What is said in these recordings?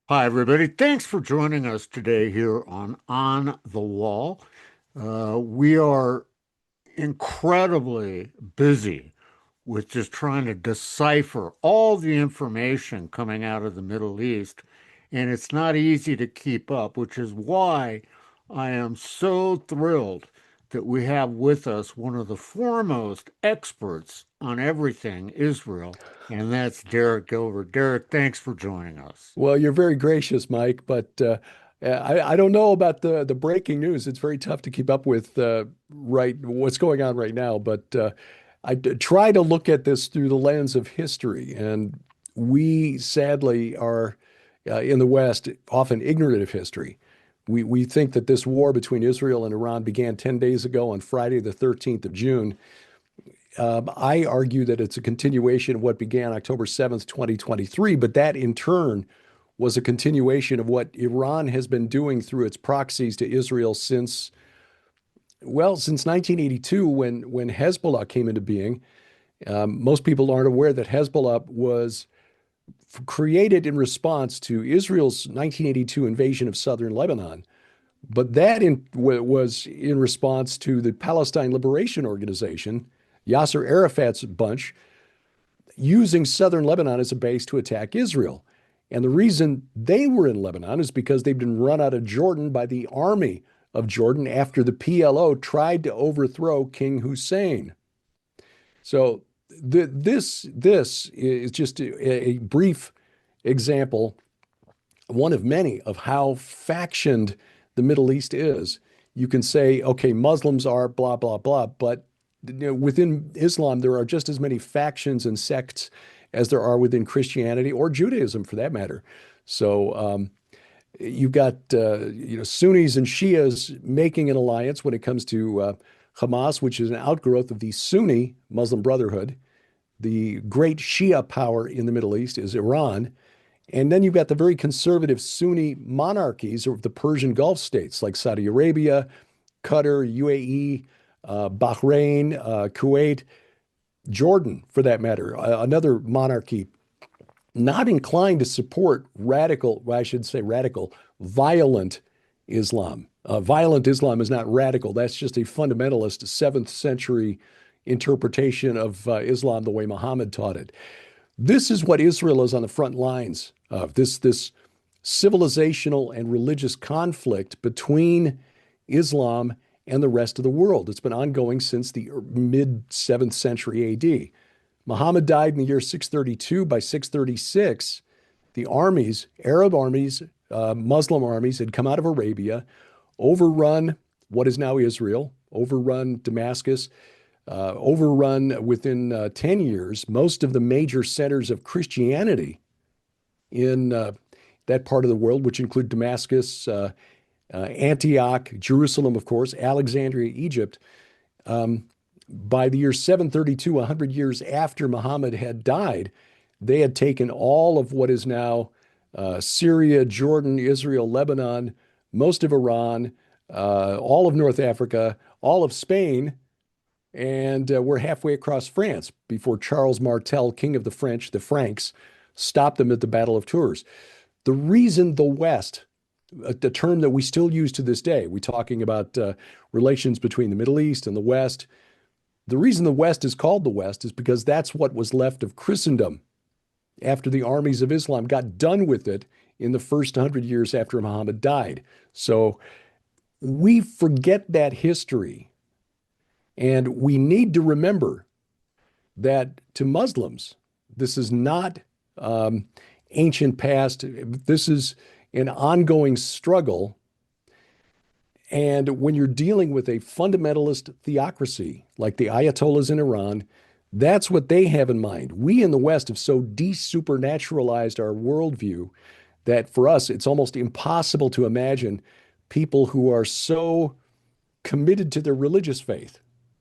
Hi, everybody. Thanks for joining us today here on the Wall. We are incredibly busy with just trying to decipher all the information coming out of the Middle East, and it's not easy to keep up, which is why I am so thrilled that we have with us one of the foremost experts on everything Israel, and that's Derek Gilbert. Derek, thanks for joining us. Well, you're very gracious, Mike, but I don't know about the breaking news. It's very tough to keep up with right what's going on right now. But try to look at this through the lens of history, and we sadly are in the West often ignorant of history. We think that this war between Israel and Iran began 10 days ago on Friday, the 13th of June. I argue that it's a continuation of what began October 7th, 2023, but that in turn was a continuation of what Iran has been doing through its proxies to Israel since 1982 when Hezbollah came into being. Most people aren't aware that Hezbollah was created in response to Israel's 1982 invasion of southern Lebanon, but was in response to the Palestine Liberation Organization, Yasser Arafat's bunch, using southern Lebanon as a base to attack Israel. And the reason they were in Lebanon is because they've been run out of Jordan by the army of Jordan after the PLO tried to overthrow King Hussein. So this is just a brief example, one of many, of how factioned the Middle East is. You can say, okay, Muslims are blah, blah, blah, but within Islam, there are just as many factions and sects as there are within Christianity or Judaism, for that matter. So you've got Sunnis and Shias making an alliance when it comes to Hamas, which is an outgrowth of the Sunni Muslim Brotherhood. The great Shia power in the Middle East is Iran. And then you've got the very conservative Sunni monarchies of the Persian Gulf states like Saudi Arabia, Qatar, UAE, Bahrain, Kuwait, Jordan, for that matter, another monarchy not inclined to support radical, well, I should say radical, violent Islam. Violent Islam is not radical. That's just a fundamentalist 7th century interpretation of Islam the way Muhammad taught it. This is what Israel is on the front lines of this civilizational and religious conflict between Islam and the rest of the world. It's been ongoing since the mid 7th century AD. Muhammad died in the year 632. By 636, the armies, Arab armies, Muslim armies, had come out of Arabia, overrun what is now Israel, overrun Damascus, overrun within 10 years most of the major centers of Christianity in that part of the world, which include Damascus, Antioch, Jerusalem, of course, Alexandria, Egypt. By the year 732, 100 years after Muhammad had died, they had taken all of what is now Syria, Jordan, Israel, Lebanon, most of Iran, all of North Africa, all of Spain, and we're halfway across France before Charles Martel, king of the French, the Franks, stopped them at the Battle of Tours. The reason the West, the term that we still use to this day, we're talking about relations between the Middle East and the West. The reason the West is called the West is because that's what was left of Christendom after the armies of Islam got done with it in the first 100 years after Muhammad died. So we forget that history. And we need to remember that to Muslims, this is not ancient past. This is an ongoing struggle. And when you're dealing with a fundamentalist theocracy like the Ayatollahs in Iran, that's what they have in mind. We in the West have so desupernaturalized our worldview that for us, it's almost impossible to imagine people who are so committed to their religious faith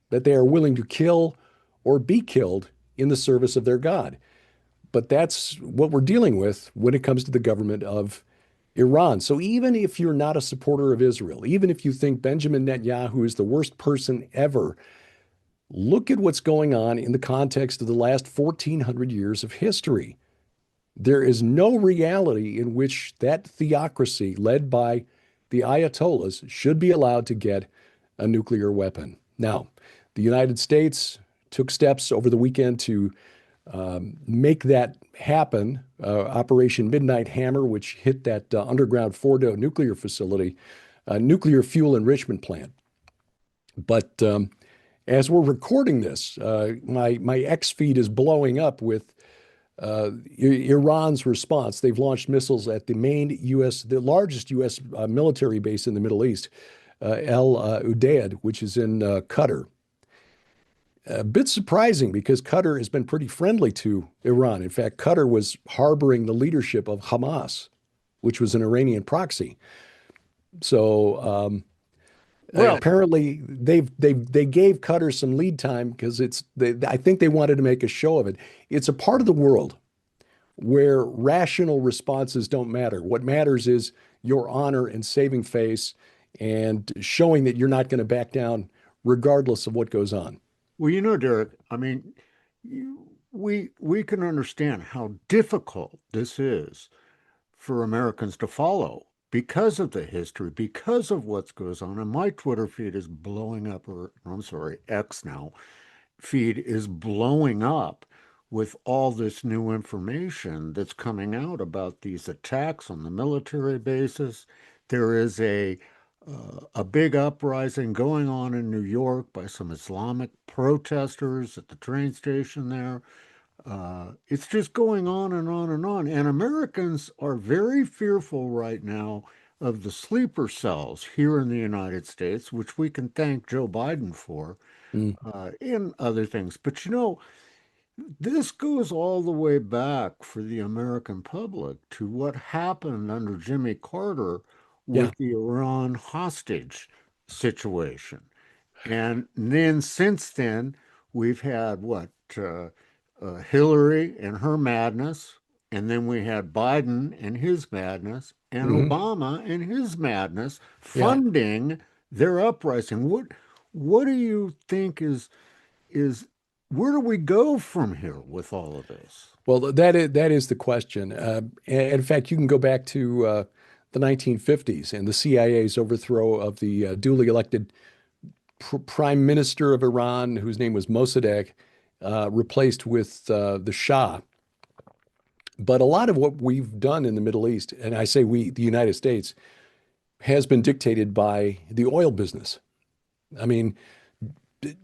that they are willing to kill or be killed in the service of their God. But that's what we're dealing with when it comes to the government of Iran. So even if you're not a supporter of Israel, even if you think Benjamin Netanyahu is the worst person ever, look at what's going on in the context of the last 1,400 years of history. There is no reality in which that theocracy led by the Ayatollahs should be allowed to get a nuclear weapon. Now, the United States took steps over the weekend to make that happen. Operation Midnight Hammer, which hit that underground Fordo nuclear facility, nuclear fuel enrichment plant. But as we're recording this, my X feed is blowing up with Iran's response. They've launched missiles at the main U.S., the largest U.S. Military base in the Middle East, El Udeid, which is in Qatar. A bit surprising because Qatar has been pretty friendly to Iran. In fact, Qatar was harboring the leadership of Hamas, which was an Iranian proxy. So Well, apparently they gave Qatar some lead time because I think they wanted to make a show of it. It's a part of the world where rational responses don't matter. What matters is your honor and saving face and showing that you're not going to back down regardless of what goes on. well, Derek, I mean, we can understand how difficult this is for Americans to follow because of the history, because of what goes on. And my Twitter feed is blowing up, or I'm sorry, X now, feed is blowing up with all this new information that's coming out about these attacks on the military bases. There is a big uprising going on in New York by some Islamic protesters at the train station there. It's just going on and on and on. And Americans are very fearful right now of the sleeper cells here in the United States, which we can thank Joe Biden for, Mm. and other things. But this goes all the way back for the American public to what happened under Jimmy Carter Yeah. with the Iran hostage situation. And then since then, we've had what? Hillary and her madness, and then we had Biden and his madness, and Hmm. Obama and his madness Yeah. funding their uprising. What do you think is where do we go from here with all of this? Well, that is the question. In fact, you can go back to the 1950s and the CIA's overthrow of the duly elected prime minister of Iran, whose name was Mossadegh, replaced with the Shah. But a lot of what we've done in the Middle East, and I say we, the United States, has been dictated by the oil business. I mean,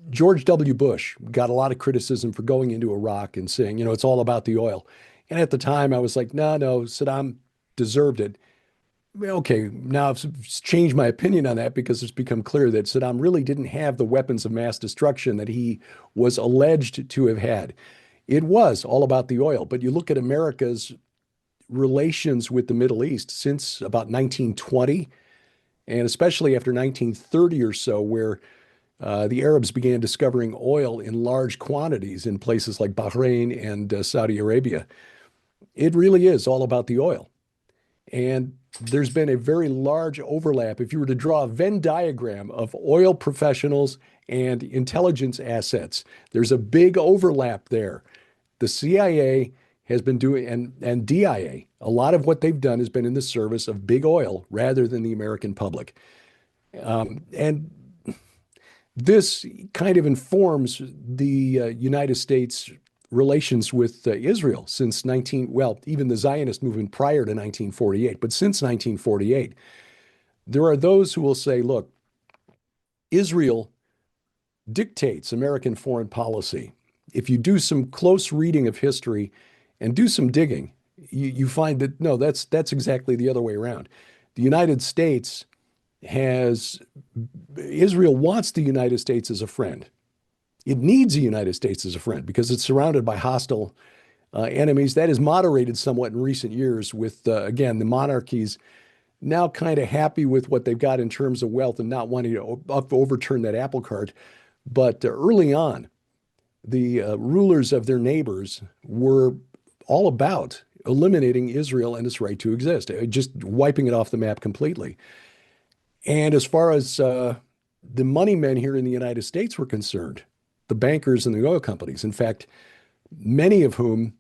George W. Bush got a lot of criticism for going into Iraq and saying, it's all about the oil. And at the time, I was like, no, Saddam deserved it. Okay, now I've changed my opinion on that because it's become clear that Saddam really didn't have the weapons of mass destruction that he was alleged to have had. It was all about the oil. But you look at America's relations with the Middle East since about 1920, and especially after 1930 or so, where the Arabs began discovering oil in large quantities in places like Bahrain and Saudi Arabia. It really is all about the oil. And there's been a very large overlap. If you were to draw a Venn diagram of oil professionals and intelligence assets, there's a big overlap there. The CIA has been doing, and DIA, a lot of what they've done has been in the service of big oil rather than the American public. And this kind of informs the United States relations with Israel since even the Zionist movement prior to 1948, but since 1948, there are those who will say, look, Israel dictates American foreign policy. If you do some close reading of history and do some digging, you find that no, that's exactly the other way around. The United States has Israel wants the United States as a friend. It needs the United States as a friend because it's surrounded by hostile enemies. That is moderated somewhat in recent years with, again, the monarchies now kind of happy with what they've got in terms of wealth and not wanting to overturn that apple cart. But early on, the rulers of their neighbors were all about eliminating Israel and its right to exist, just wiping it off the map completely. And as far as the money men here in the United States were concerned, the bankers and the oil companies, in fact, many of whom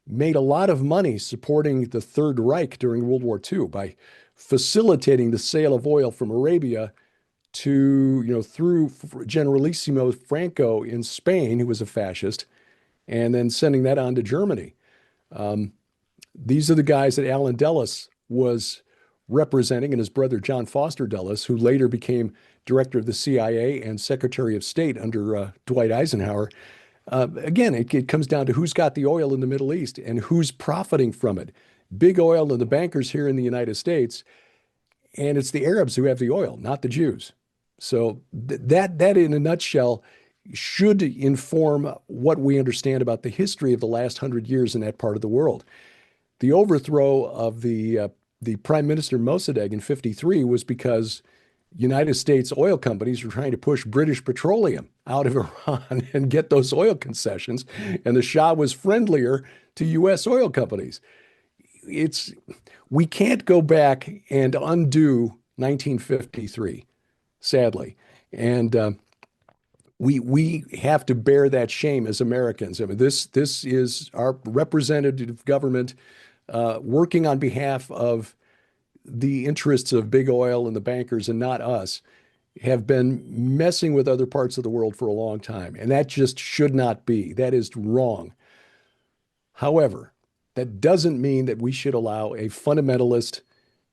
made a lot of money supporting the Third Reich during World War II by facilitating the sale of oil from Arabia to, through Generalissimo Franco in Spain, who was a fascist, and then sending that on to Germany. These are the guys that Allen Dulles was representing, and his brother John Foster Dulles, who later became director of the CIA and Secretary of State under Dwight Eisenhower. Again, it comes down to who's got the oil in the Middle East and who's profiting from it. Big oil and the bankers here in the United States, and it's the Arabs who have the oil, not the Jews. So that in a nutshell should inform what we understand about the history of the last 100 years in that part of the world. The overthrow of the Prime Minister Mossadegh in '53 was because United States oil companies were trying to push British petroleum out of Iran and get those oil concessions, and the Shah was friendlier to U.S. oil companies. It's We can't go back and undo 1953, sadly, and we have to bear that shame as Americans. I mean, this is our representative government working on behalf of the interests of big oil and the bankers and not us, have been messing with other parts of the world for a long time. And that just should not be. That is wrong. However, that doesn't mean that we should allow a fundamentalist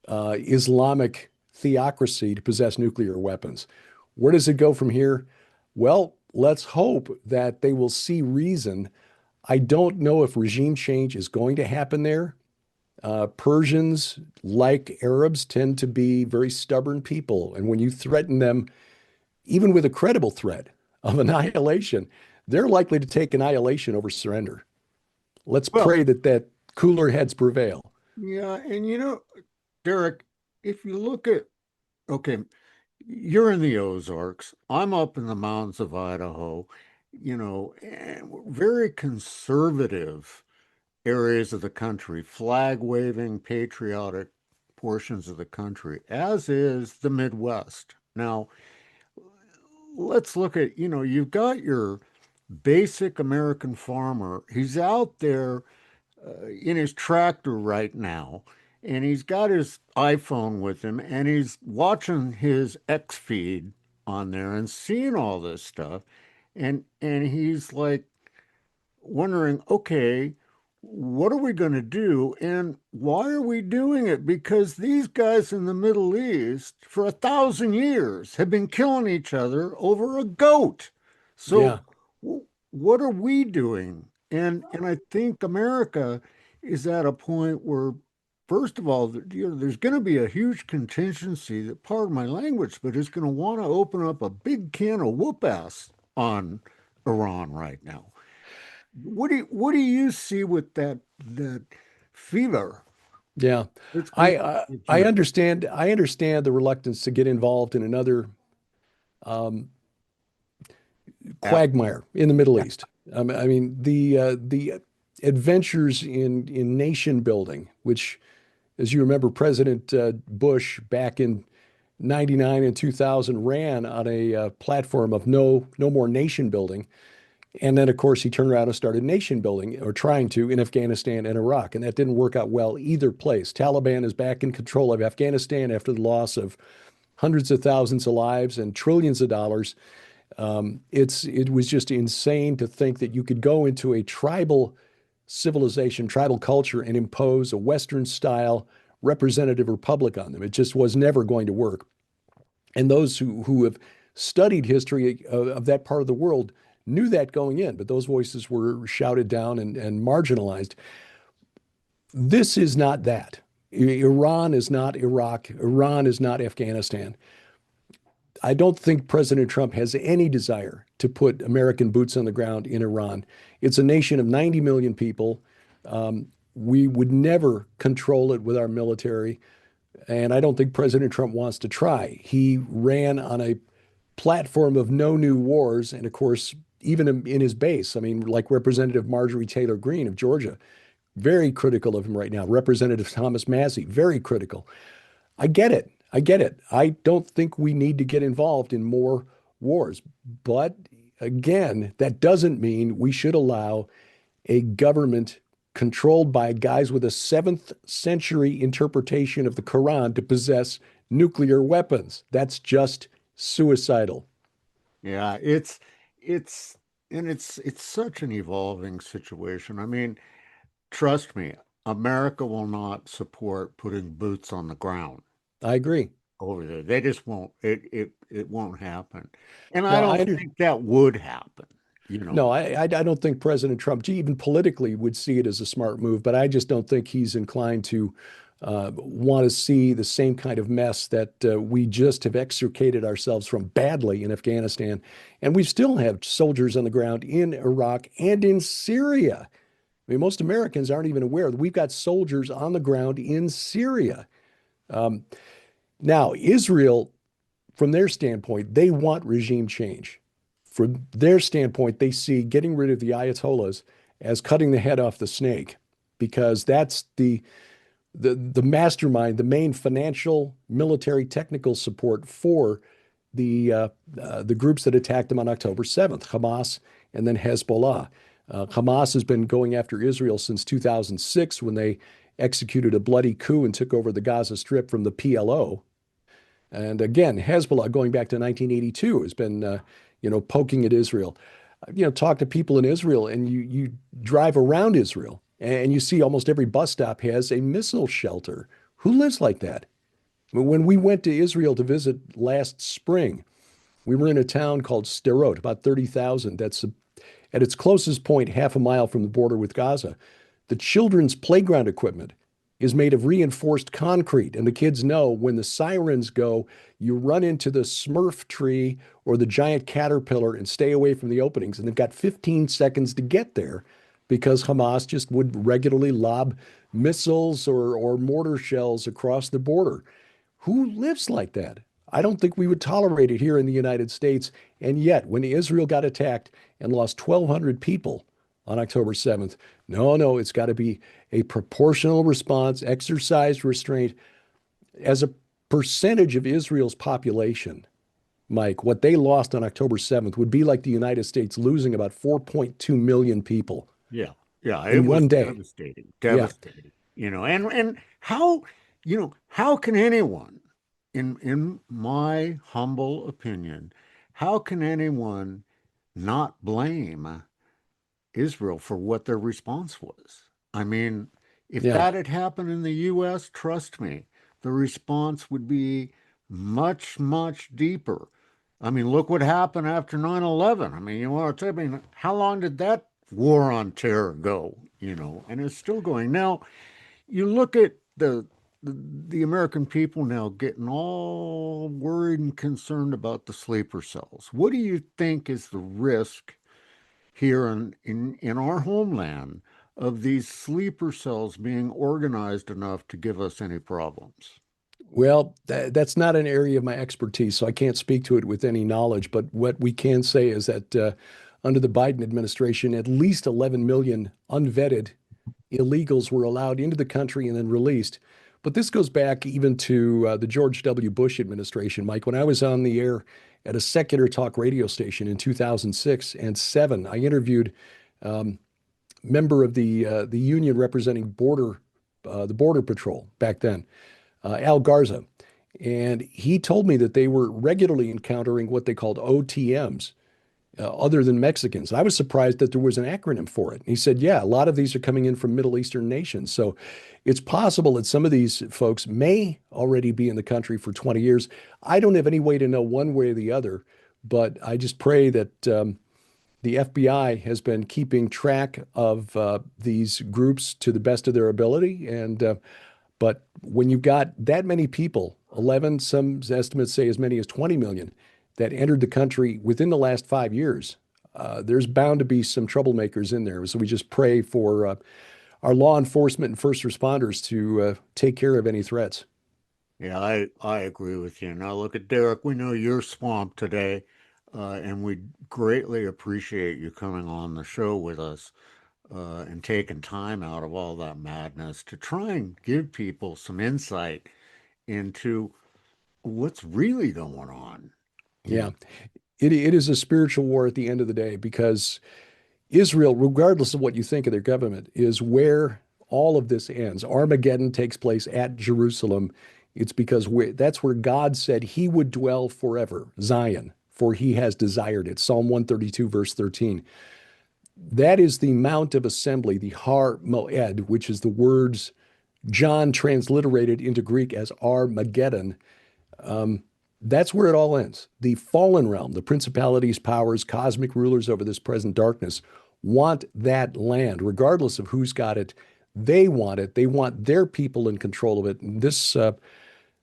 Islamic theocracy to possess nuclear weapons. Where does it go from here? Well, let's hope that they will see reason. I don't know if regime change is going to happen there. Persians, like Arabs, tend to be very stubborn people. And when you threaten them, even with a credible threat of annihilation, they're likely to take annihilation over surrender. Let's Well, pray that cooler heads prevail. yeah, and Derek, if you look at, okay, you're in the Ozarks, I'm up in the mountains of Idaho, and very conservative areas of the country, flag waving, patriotic portions of the country, as is the Midwest. Now, let's look at, you've got your basic American farmer. He's out there in his tractor right now, and he's got his iPhone with him, and he's watching his X feed on there and seeing all this stuff. And he's like, wondering, okay, what are we going to do? And why are we doing it? Because these guys in the Middle East for 1,000 years have been killing each other over a goat. So Yeah, what are we doing? And I think America is at a point where, first of all, there's going to be a huge contingency that, pardon my language, but is going to want to open up a big can of whoop ass on Iran right now. What do you see with that fever yeah. that's going I to uh, I begin? understand. I understand the reluctance to get involved in another um, App. quagmire in the Middle East. I mean, the adventures in nation building, which, as you remember, President Bush back in '99 and 2000 ran on a platform of no more nation building. And then, of course, he turned around and started nation building, or trying to, in Afghanistan and Iraq. And that didn't work out well either place. Taliban is back in control of Afghanistan after the loss of hundreds of thousands of lives and trillions of dollars. It was just insane to think that you could go into a tribal civilization, tribal culture, and impose a Western style representative republic on them. It just was never going to work. And those who have studied history of that part of the world knew that going in, but those voices were shouted down and marginalized. This is not that. Iran is not Iraq. Iran is not Afghanistan. I don't think President Trump has any desire to put American boots on the ground in Iran. It's a nation of 90 million people. We would never control it with our military. And I don't think President Trump wants to try. He ran on a platform of no new wars. And of course, even in his base, I mean, like Representative Marjorie Taylor Greene of Georgia, very critical of him right now. Representative Thomas Massie, very critical. I get it. I get it. I don't think we need to get involved in more wars. But again, that doesn't mean we should allow a government controlled by guys with a 7th century interpretation of the Quran to possess nuclear weapons. That's just suicidal. Yeah, it's it's such an evolving situation. I mean, trust me, America will not support putting boots on the ground I agree. over there. They just won't. It won't happen. And I No, don't think that would happen, you no, know. I don't think President Trump, even politically, would see it as a smart move, but I just don't think he's inclined to want to see the same kind of mess that we just have extricated ourselves from badly in Afghanistan. And we still have soldiers on the ground in Iraq and in Syria. I mean, most Americans aren't even aware that we've got soldiers on the ground in Syria. Um, Now, Israel, from their standpoint, they want regime change. From their standpoint, they see getting rid of the Ayatollahs as cutting the head off the snake, because that's the mastermind, the main financial, military, technical support for the groups that attacked them on October 7th, Hamas and then Hezbollah. Hamas has been going after Israel since 2006 when they executed a bloody coup and took over the Gaza Strip from the PLO. And again, Hezbollah, going back to 1982, has been, poking at Israel. Talk to people in Israel, and you drive around Israel, and you see almost every bus stop has a missile shelter. Who lives like that? When we went to Israel to visit last spring, we were in a town called Sderot, about 30,000. That's at its closest point, half a mile from the border with Gaza. The children's playground equipment is made of reinforced concrete, and the kids know when the sirens go, you run into the smurf tree or the giant caterpillar and stay away from the openings. And they've got 15 seconds to get there because Hamas just would regularly lob missiles or mortar shells across the border. Who lives like that? I don't think we would tolerate it here in the United States. And yet, when Israel got attacked and lost 1,200 people on October 7th, no, it's got to be a proportional response, exercise restraint. As a percentage of Israel's population, Mike, what they lost on October 7th would be like the United States losing about 4.2 million people Yeah, yeah, it in was one day. devastating, Yeah. devastating. And how, how can anyone, in my humble opinion, how can anyone not blame Israel for what their response was? I mean, if Yeah. that had happened in the U.S., trust me, the response would be much, much deeper. I mean, look what happened after 9/11. I mean, you want to tell me, how long did that war on terror go? And it's still going. Now, you look at the American people now getting all worried and concerned about the sleeper cells. What do you think is the risk here in our homeland of these sleeper cells being organized enough to give us any problems? Well, that's not an area of my expertise, so I can't speak to it with any knowledge. But what we can say is that under the Biden administration, at least 11 million unvetted illegals were allowed into the country and then released. But this goes back even to the George W. Bush administration, Mike. When I was on the air at a secular talk radio station in 2006 and 7, I interviewed um, member of the union representing the Border Patrol back then, Al Garza. And he told me that they were regularly encountering what they called OTMs, other than Mexicans. I was surprised that there was an acronym for it. He said, yeah, a lot of these are coming in from Middle Eastern nations. So it's possible that some of these folks may already be in the country for 20 years. I don't have any way to know one way or the other, but I just pray that the FBI has been keeping track of these groups to the best of their ability. But when you've got that many people, 11, some estimates say as many as 20 million, that entered the country within the last 5 years, there's bound to be some troublemakers in there. So we just pray for our law enforcement and first responders to take care of any threats. Yeah, I agree with you. Now look at Derek. We know you're swamped today, and we greatly appreciate you coming on the show with us and taking time out of all that madness to try and give people some insight into what's really going on. You Yeah, know, it is a spiritual war at the end of the day because Israel, regardless of what you think of their government, is where all of this ends. Armageddon takes place at Jerusalem. It's because that's where God said he would dwell forever, Zion, for he has desired it. Psalm 132, verse 13. That is the Mount of Assembly, the Har Moed, which is the words John transliterated into Greek as Armageddon. That's where it all ends. The fallen realm, the principalities, powers, cosmic rulers over this present darkness want that land, regardless of who's got it. They want it. They want their people in control of it. And this,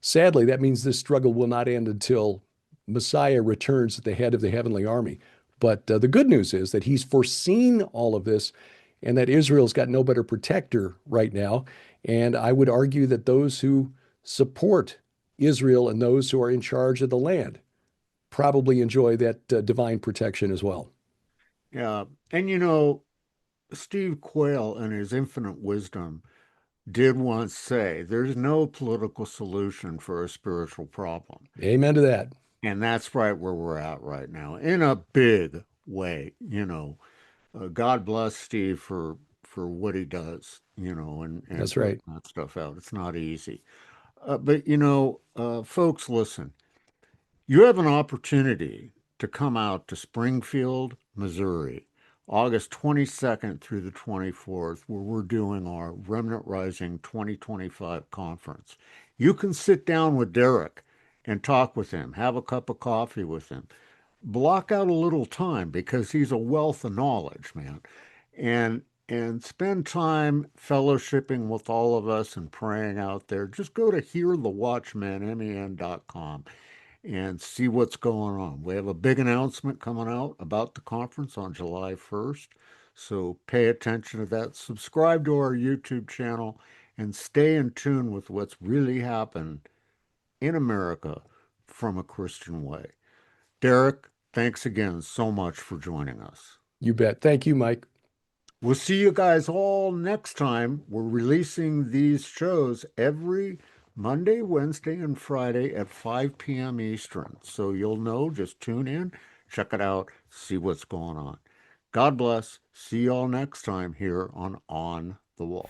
sadly, that means this struggle will not end until Messiah returns at the head of the heavenly army. But the good news is that he's foreseen all of this and that Israel's got no better protector right now. And I would argue that those who support Israel and those who are in charge of the land probably enjoy that divine protection as well. Yeah. And you know, Steve Quayle, in his infinite wisdom, did once say there's no political solution for a spiritual problem. Amen to that. And that's right where we're at right now, in a big way. God bless Steve for what he does, and That's right. putting that stuff out. It's not easy. But folks, listen. You have an opportunity to come out to Springfield, Missouri, August 22nd through the 24th, where we're doing our Remnant Rising 2025 conference. You can sit down with Derek and talk with him, have a cup of coffee with him. Block out a little time because he's a wealth of knowledge, man. And spend time fellowshipping with all of us and praying out there. Just go to hearthewatchman.com and see what's going on. We have a big announcement coming out about the conference on July 1st. So pay attention to that. Subscribe to our YouTube channel and stay in tune with what's really happened in America from a Christian way. Derek, thanks again so much for joining us. You bet. Thank you, Mike. We'll see you guys all next time. We're releasing these shows every Monday, Wednesday, and Friday at 5 p.m. Eastern. So you'll know, just tune in, check it out, see what's going on. God bless. See you all next time here On the Wall.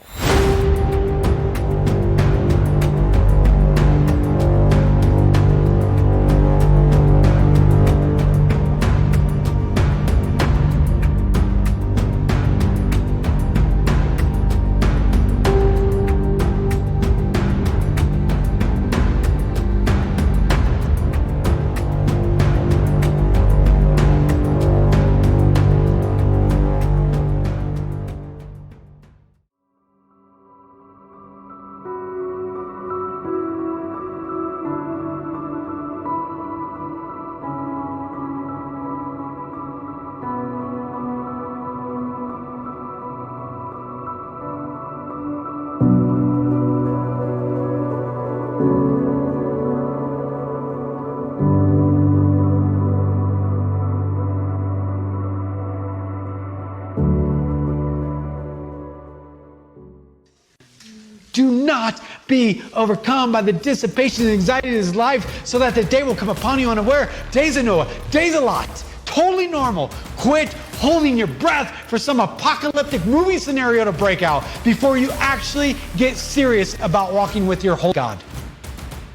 Do not be overcome by the dissipation and anxiety of this life, so that the day will come upon you unaware. Days of Noah, days of Lot, totally normal. Quit holding your breath for some apocalyptic movie scenario to break out before you actually get serious about walking with your whole God.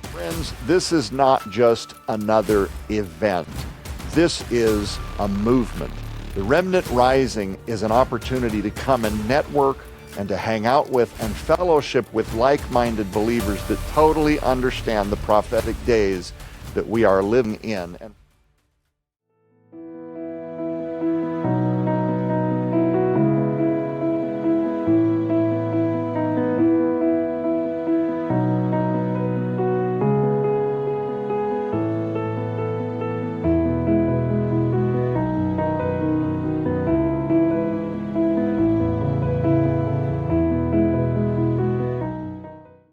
Friends, this is not just another event. This is a movement. The Remnant Rising is an opportunity to come and network and to hang out with and fellowship with like-minded believers that totally understand the prophetic days that we are living in. And